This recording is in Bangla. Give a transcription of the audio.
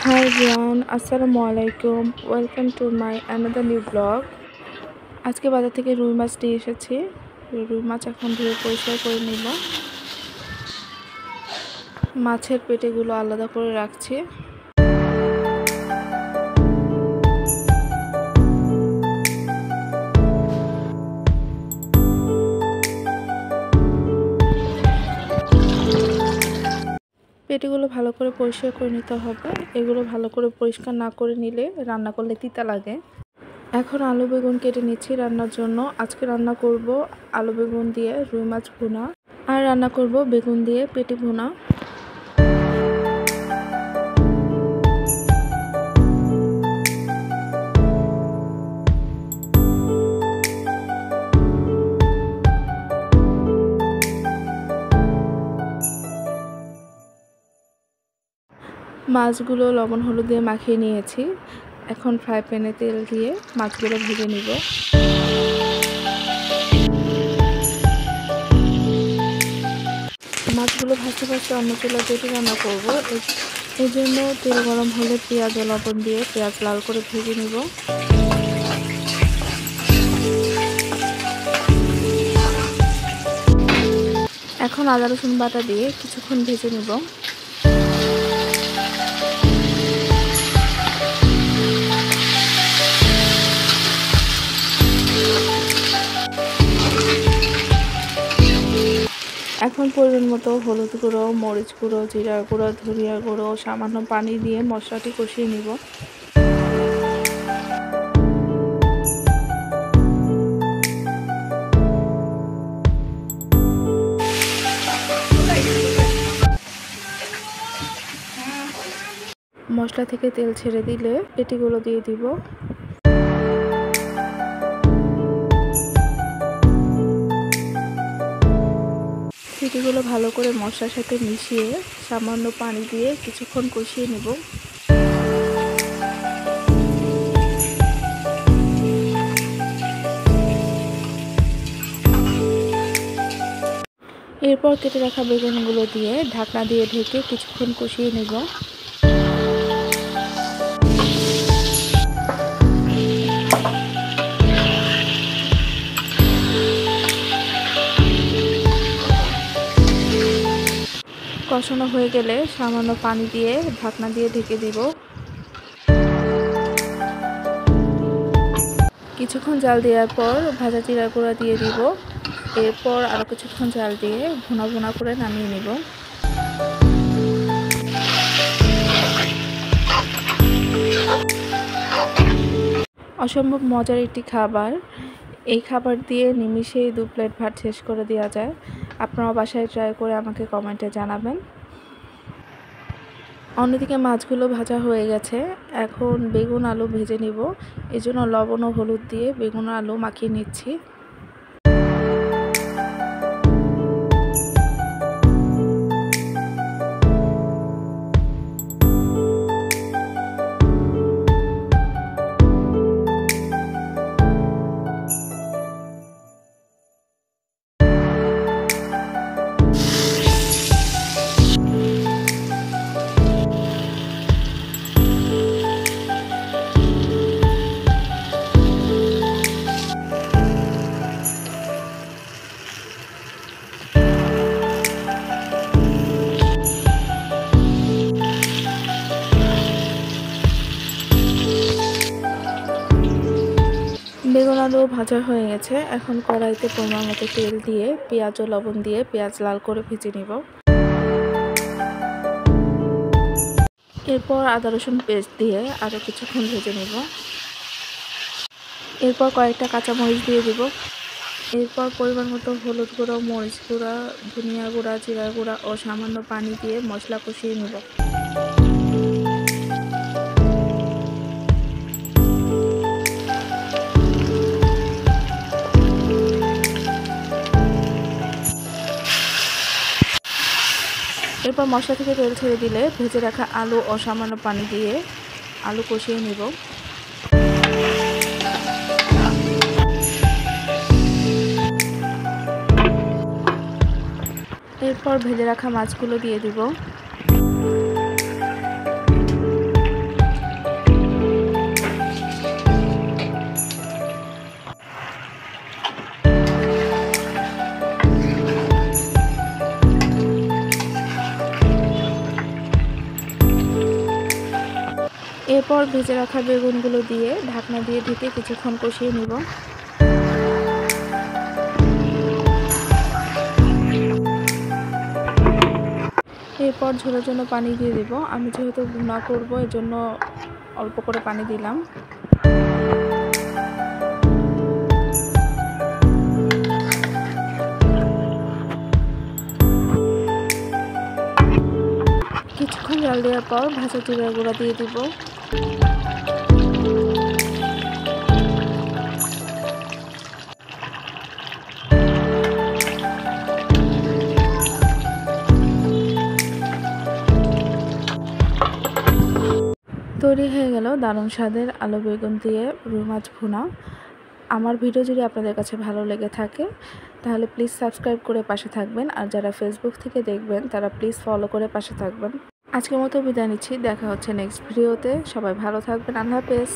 Hi everyone, Assalamu alaikum. Welcome to my another new vlog. আজকে বাজার থেকে রুই মাছ নিয়ে এসেছি। রুই মাছ এখন ধুয়ে পরিষ্কার করে নিব। মাছের পেটেগুলো আলাদা করে রাখছি। পেটিগুলো ভালো করে পরিষ্কার করে নিতে হবে। এগুলো ভালো করে পরিষ্কার না করে নিলে রান্না করলে তিতা লাগে। এখন আলু বেগুন কেটে নিচ্ছি রান্নার জন্য। আজকে রান্না করব আলু বেগুন দিয়ে রুই মাছ ভুনা, আর রান্না করব বেগুন দিয়ে পেটি ভুনা। মাছগুলো লবণ হলুদ দিয়ে মাখিয়ে নিয়েছি। এখন ফ্রাই প্যানে তেল দিয়ে মাছগুলো ভেজে নিব। মাছগুলো ভাজতে ভাজতে অন্য চুলা পেটে রান্না করব। এই জন্য তেল গরম হলে পেঁয়াজ ও লবণ দিয়ে পেঁয়াজ লাল করে ভেজে নিব। এখন আদা রসুন বাটা দিয়ে কিছুক্ষণ ভেজে নিব। এখন পরিমাণ মতো হলুদ গুঁড়ো, মরিচ গুঁড়ো, জিরা গুঁড়ো, ধনিয়া গুঁড়ো, সামান্য পানি দিয়ে মশলাটি কষিয়ে নিব। মশলা থেকে তেল ছেড়ে দিলে পেটিগুলো দিয়ে দিব। পেটিগুলো ভালো করে মশলার সাথে মিশিয়ে সামান্য পানি দিয়ে কিছুক্ষণ কষিয়ে নেব। এরপর কেটে রাখা বেগুনগুলো দিয়ে ঢাকনা দিয়ে ঢেকে কিছুক্ষণ কষিয়ে নেব। কষানো হয়ে গেলে সামান্য পানি দিয়ে ঢাকনা দিয়ে ঢেকে দিব। কিছুক্ষণ জাল দেওয়ার পর ভাজা জিরা গুঁড়া দিয়ে দিব। এরপর আরও কিছুক্ষণ জাল দিয়ে ভুনা ভুনা করে নামিয়ে নেব। অসম্ভব মজার একটি খাবার। এই খাবার দিয়ে নিমিষেই 2 প্লেট ভাত শেষ করে দেওয়া যায়। আপনারা বাসায় ট্রাই করে আমাকে কমেন্টে জানাবেন। অন্যদিকে মাছগুলো ভাজা হয়ে গেছে। এখন বেগুন আলু ভেজে নিব। এজন্য লবণ ও হলুদ দিয়ে বেগুন আলু মাখিয়ে নিচ্ছি। বেগুন আলু ভাজা হয়ে গেছে। এখন কড়াইতে পরিমাণ মতো তেল দিয়ে পেঁয়াজ ও লবণ দিয়ে পেঁয়াজ লাল করে ভেজে নিব। এরপর আদা রসুন পেস্ট দিয়ে আরও কিছুক্ষণ ভেজে নিব। এরপর কয়েকটা কাঁচামরিচ দিয়ে দিব। এরপর পরিমাণ মতো হলুদ গুঁড়ো, মরিচ গুঁড়া, ধনিয়া গুঁড়া, জিরা গুঁড়া ও সামান্য পানি দিয়ে মশলা কষিয়ে নিব। এরপর মশলা থেকে তেল ছেড়ে দিলে ভেজে রাখা আলু ও সামান্য পানি দিয়ে আলু কষিয়ে নিব। এরপর ভেজে রাখা মাছগুলো দিয়ে দিব। এরপর ভেজে রাখা বেগুনগুলো দিয়ে ঢাকনা দিয়ে ঢেকে কিছুক্ষণ কষিয়ে নিব। এরপর ঝোলের জন্য পানি দিয়ে দিব। আমি যেহেতু ভুনা করব এজন্য অল্প করে পানি দিলাম। কিছুক্ষণ জাল দেওয়ার পর ভাজা জিরার গুঁড়া দিয়ে দিব। তৈরি হয়ে গেল দারুণ স্বাদের আলু বেগুন দিয়ে রুই মাছ ভুনা। আমার ভিডিও যদি আপনাদের কাছে ভালো লেগে থাকে তাহলে প্লিজ সাবস্ক্রাইব করে পাশে থাকবেন, আর যারা ফেসবুক থেকে দেখবেন তারা প্লিজ ফলো করে পাশে থাকবেন। আজকের মতো বিদায় নিচ্ছি, দেখা হচ্ছে নেক্সট ভিডিওতে। সবাই ভালো থাকবেন, আল্লাহ হাফেজ।